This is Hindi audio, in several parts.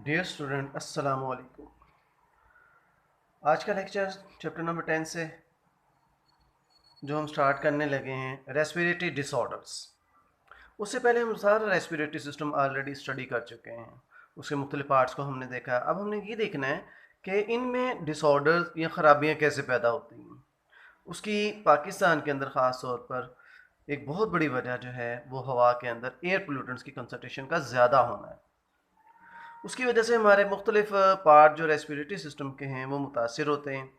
डियर स्टूडेंट अस्सलाम वालेकुम। आज का लेक्चर चैप्टर नंबर 10 से जो हम स्टार्ट करने लगे हैं रेस्पिरेटरी डिसऑर्डर्स। उससे पहले हम सारा रेस्पिरेटरी सिस्टम ऑलरेडी स्टडी कर चुके हैं, उसके मुख्तलिफ पार्ट्स को हमने देखा है। अब हमने ये देखना है कि इनमें डिसऑर्डर्स या ख़राबियाँ कैसे पैदा होती हैं। उसकी पाकिस्तान के अंदर ख़ास तौर पर एक बहुत बड़ी वजह जो है वो हवा के अंदर एयर पोल्यूटेंट्स की कंसनट्रेशन का ज़्यादा होना है। उसकी वजह से हमारे मुख्तलिफ पार्ट जो रेस्पिरेटरी सिस्टम के हैं वो मुतासर होते हैं।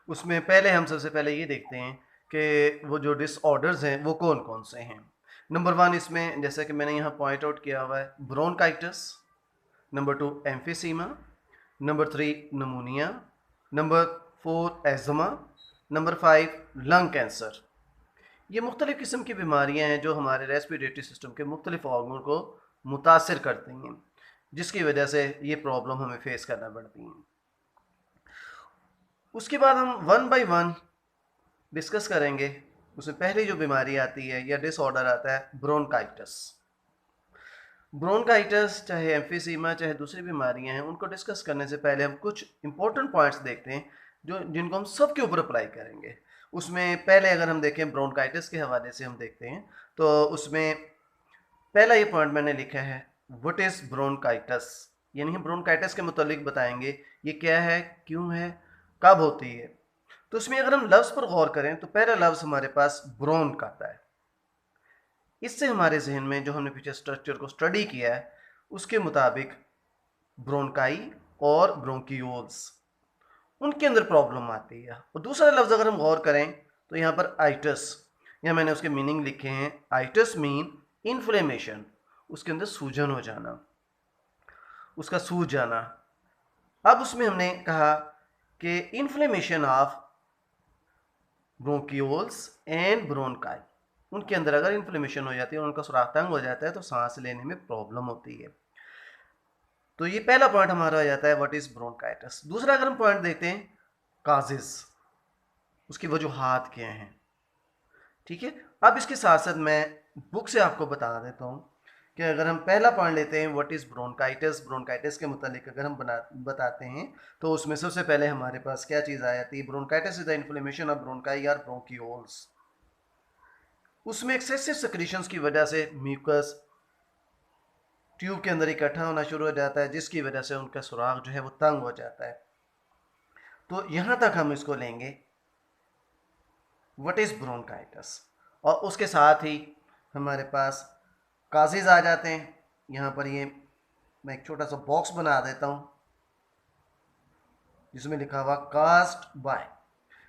उसमें पहले हम सबसे पहले ये देखते हैं कि वो जो डिसऑर्डर्स हैं वो कौन कौन से हैं। नंबर वन इसमें जैसा कि मैंने यहाँ पॉइंट आउट किया हुआ है bronchitis, number two emphysema, number three नमूनिया, number four asthma, number five lung cancer. ये मुख्तलिफ़ किस्म की बीमारियाँ हैं जो हमारे रेस्पिरेटरी सिस्टम के मुख्तलिफ ऑर्गन को मुतासर करती हैं, जिसकी वजह से ये प्रॉब्लम हमें फेस करना पड़ती हैं। उसके बाद हम वन बाय वन डिस्कस करेंगे। उसमें पहली जो बीमारी आती है या डिसऑर्डर आता है ब्रोंकाइटिस। ब्रोंकाइटिस चाहे एम्फीसीमा चाहे दूसरी बीमारियां हैं, उनको डिस्कस करने से पहले हम कुछ इंपॉर्टेंट पॉइंट्स देखते हैं जो जिनको हम सबके ऊपर अप्लाई करेंगे। उसमें पहले अगर हम देखें ब्रोंकाइटिस के हवाले से हम देखते हैं तो उसमें पहला ये पॉइंट मैंने लिखा है व्हाट इज़ ब्रोंकाइटिस, यानी हम ब्रोंकाइटिस के मुतालिक बताएंगे ये क्या है, क्यों है, कब होती है। तो उसमें अगर हम लफ्ज़ पर गौर करें तो पहला लफ्ज़ हमारे पास ब्रोन का आता है। इससे हमारे जहन में जो हमने पीछे स्ट्रक्चर को स्टडी किया है उसके मुताबिक ब्रोंकाई और ब्रोंकियोल्स उनके अंदर प्रॉब्लम आती है। और दूसरा लफ्ज़ अगर हम गौर करें तो यहाँ पर आइटस, यहाँ मैंने उसके मीनिंग लिखे हैं। आइटस मीन इन्फ्लेमेशन, उसके अंदर सूजन हो जाना, उसका सूज जाना। अब उसमें हमने कहा कि inflammation of bronchioles and bronchi, उनके अंदर अगर इन्फ्लेमेशन हो जाती है और उनका सुराख तंग हो जाता है तो सांस लेने में प्रॉब्लम होती है। तो ये पहला पॉइंट हमारा हो जाता है व्हाट इज ब्रोंकाइटिस। दूसरा अगर हम पॉइंट देखते हैं काजेस, उसकी वजूहात क्या हैं। ठीक है, अब इसके साथ साथ मैं बुक से आपको बता देता हूँ कि अगर हम पहला पॉइंट लेते हैं व्हाट इज़ ब्रोंकाइटिस, ब्रोंकाइटिस के मुतालिक अगर हम बताते हैं तो उसमें सबसे पहले हमारे पास क्या चीज़ आ जाती है, bronchitis is the inflammation of bronchi और ब्रोंकियोल्स। उसमें एक्सेसिव सेक्रीशंस की वजह से म्यूकस ट्यूब के अंदर इकट्ठा होना शुरू हो जाता है, जिसकी वजह से उनका सुराख जो है वो तंग हो जाता है। तो यहाँ तक हम इसको लेंगे व्हाट इज़ ब्रोंकाइटिस। और उसके साथ ही हमारे पास काजेज आ जाते हैं। यहाँ पर ये मैं एक छोटा सा बॉक्स बना देता हूँ जिसमें लिखा हुआ कास्ट बाय।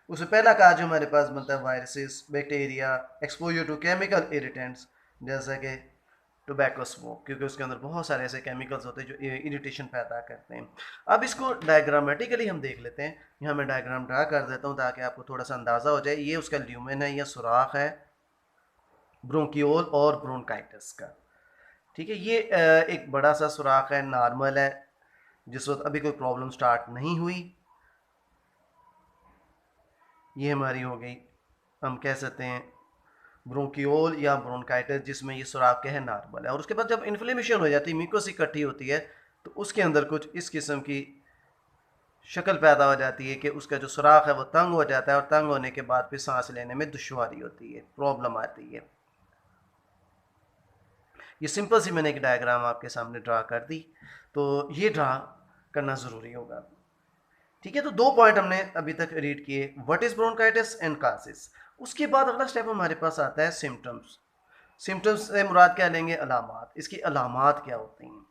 उससे पहला काज जो हमारे पास बनता है viruses, bacteria, exposure to chemical irritants जैसे कि टोबैको स्मोक, क्योंकि उसके अंदर बहुत सारे ऐसे केमिकल्स होते हैं जो इरिटेशन पैदा करते हैं। अब इसको डायग्रामेटिकली हम देख लेते हैं। यहाँ मैं डायग्राम ड्रा कर देता हूँ ताकि आपको थोड़ा सा अंदाज़ा हो जाए। ये उसका ल्यूमेन है, यह सुराख है ब्रोंकियोल और ब्रोंकाइटिस का। ठीक है, ये एक बड़ा सा सुराख है, नॉर्मल है, जिस वक्त अभी कोई प्रॉब्लम स्टार्ट नहीं हुई। ये हमारी हो गई, हम कह सकते हैं ब्रोंकियोल या ब्रोंकाइटिस, जिसमें ये सुराख के है नॉर्मल है। और उसके बाद जब इन्फ्लेमेशन हो जाती है, म्यूकस इकट्ठी होती है, तो उसके अंदर कुछ इस किस्म की शक्ल पैदा हो जाती है कि उसका जो सुराख है वो तंग हो जाता है, और तंग होने के बाद फिर सांस लेने में दुश्वारी होती है, प्रॉब्लम आती है। ये सिंपल सी मैंने एक डायग्राम आपके सामने ड्रा कर दी, तो ये ड्रा करना ज़रूरी होगा। ठीक है, तो दो पॉइंट हमने अभी तक रीड किए, व्हाट इज ब्रोंकाइटिस एंड कासिस। उसके बाद अगला स्टेप हमारे पास आता है सिम्टम्स। सिम्टम्स से मुराद क्या लेंगे, अलामात, इसकी अलामात क्या होती हैं,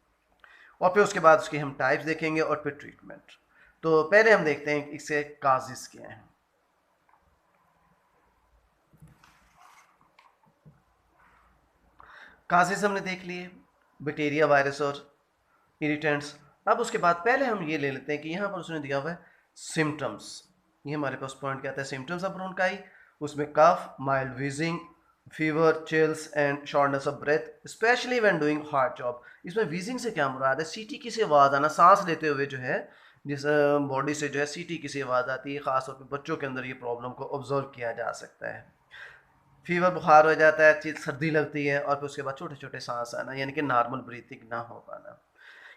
और फिर उसके बाद उसके हम टाइप्स देखेंगे और फिर ट्रीटमेंट। तो पहले हम देखते हैं इसके काजिस क्या हैं। काजिस हमने देख लिए, बैक्टीरिया, वायरस और इरिटेंट्स। अब उसके बाद पहले हम ये ले लेते हैं कि यहाँ पर उसने दिया हुआ है सिम्टम्स। ये हमारे पास पॉइंट क्या आता है, सिम्टम्स ऑफ ब्रोंकाई। उसमें cough, mild wheezing, fever, chills and shortness of breath especially when doing hard job. इसमें वीजिंग से क्या मुराद है, सीटी की सी आवाज़ आना, सांस लेते हुए जो है जिस बॉडी से जो है सीटी की सी आवाज़ आती है। ख़ासतौर पर बच्चों के अंदर ये प्रॉब्लम को ऑब्जर्व किया जा सकता है। फीवर, बुखार हो जाता है, सर्दी लगती है, और फिर उसके बाद छोटे छोटे सांस आना, यानी कि नॉर्मल ब्रीथिंग ना हो पाना।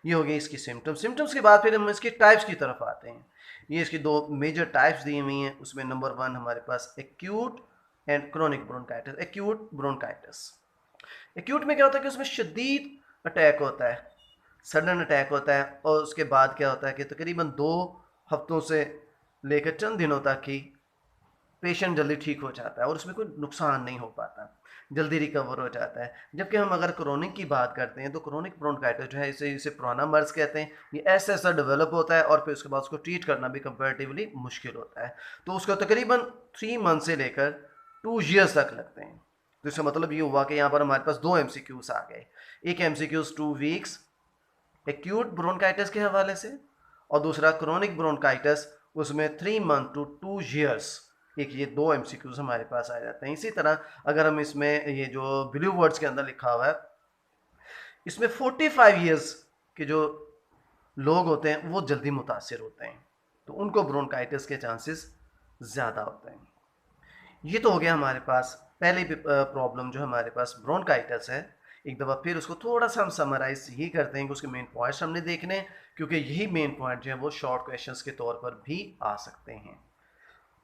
ये हो गई इसकी सिम्टम्स। सिम्टम्स के बाद फिर हम इसकी टाइप्स की तरफ आते हैं। ये इसकी दो मेजर टाइप्स दी हुई हैं। उसमें नंबर 1 हमारे पास acute and chronic bronchitis. Acute bronchitis, acute में क्या होता है कि उसमें शदीद अटैक होता है, सडन अटैक होता है, और उसके बाद क्या होता है कि तकरीबन 2 हफ्तों से लेकर चंद दिनों तक ही पेशेंट जल्दी ठीक हो जाता है और उसमें कोई नुकसान नहीं हो पाता, जल्दी रिकवर हो जाता है। जबकि हम अगर क्रोनिक की बात करते हैं तो क्रोनिक ब्रोंकाइटिस जो है, इसे पुराना मर्ज कहते हैं। ये ऐसा ऐसा डेवलप होता है और फिर उसके बाद उसको ट्रीट करना भी कंपैरेटिवली मुश्किल होता है। तो उसको तकरीबन 3 मंथ से लेकर 2 ईयर्स तक लगते हैं। तो इसका मतलब ये हुआ कि यहाँ पर हमारे पास 2 MCQs आ गए। एक MCQs 2 वीक्स एक्यूट ब्रोंकाइटिस के हवाले से, और दूसरा क्रोनिक ब्रोंकाइटिस, उसमें 3 मंथ टू 2 ईयर्स। एक ये 2 MCQs हमारे पास आ जाते हैं। इसी तरह अगर हम इसमें ये जो ब्लू वर्ड्स के अंदर लिखा हुआ है, इसमें 45 ईयर्स के जो लोग होते हैं वो जल्दी मुतासिर होते हैं, तो उनको ब्रोंकाइटिस के चांसेस ज़्यादा होते हैं। ये तो हो गया हमारे पास पहली प्रॉब्लम जो हमारे पास ब्रोंकाइटिस है। एक दफ़ा फिर उसको थोड़ा सा हम समराइज ही करते हैं कि उसके मेन पॉइंट्स हमने देखने हैं, क्योंकि यही मेन पॉइंट जो है वो शॉर्ट क्वेश्चंस के तौर पर भी आ सकते हैं।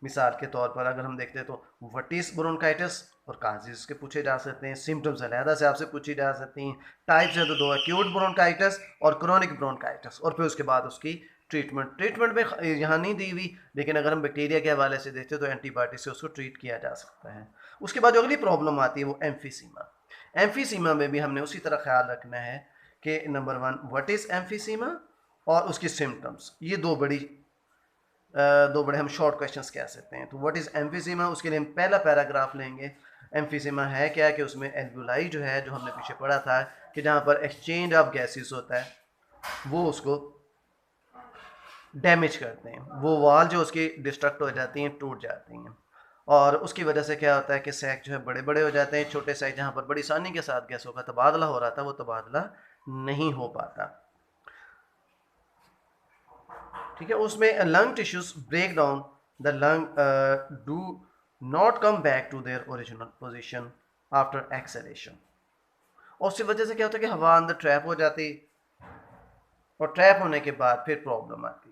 मिसाल के तौर पर अगर हम देखते हैं तो व्हाट इज ब्रोंकाइटिस और काजेस के पूछे जा सकते हैं, सिम्टम्स अलहदा से आपसे पूछी जा सकती हैं। टाइप्स है तो 2, एक्यूट ब्रोंकाइटिस और क्रोनिक ब्रोंकाइटिस, और फिर उसके बाद उसकी ट्रीटमेंट में यहाँ नहीं दी हुई, लेकिन अगर हम बैक्टीरिया के हवाले से देखते हैं तो एंटीबायोटिक से उसको ट्रीट किया जा सकता है। उसके बाद जो अगली प्रॉब्लम आती है वो एम्फीसीमा। एम्फीसीमा में भी हमने उसी तरह ख्याल रखना है कि नंबर 1 व्हाट इज़ एम्फीसीमा और उसकी सिम्टम्स। ये दो बड़े हम शॉर्ट क्वेश्चंस कह सकते हैं। तो व्हाट इज़ एम्फीसीमा, उसके लिए हम पहला पैराग्राफ लेंगे। एम्फीसीमा है क्या, कि उसमें एल्वुलाई जो है, जो हमने पीछे पढ़ा था कि जहाँ पर एक्सचेंज ऑफ गैसेस होता है, वो उसको डैमेज करते हैं। वो वाल जो उसकी डिस्ट्रक्ट हो जाती हैं, टूट जाती हैं, और उसकी वजह से क्या होता है कि सैक जो है बड़े बड़े हो जाते हैं। छोटे सैक जहाँ पर बड़ी आसानी के साथ गैसों का तबादला हो रहा था, वो तबादला नहीं हो पाता। ठीक है, उसमें lung tissues break down, the lung do not come back to their original position after exhalation. और उसकी वजह से क्या होता है कि हवा अंदर ट्रैप हो जाती, और ट्रैप होने के बाद फिर प्रॉब्लम आती।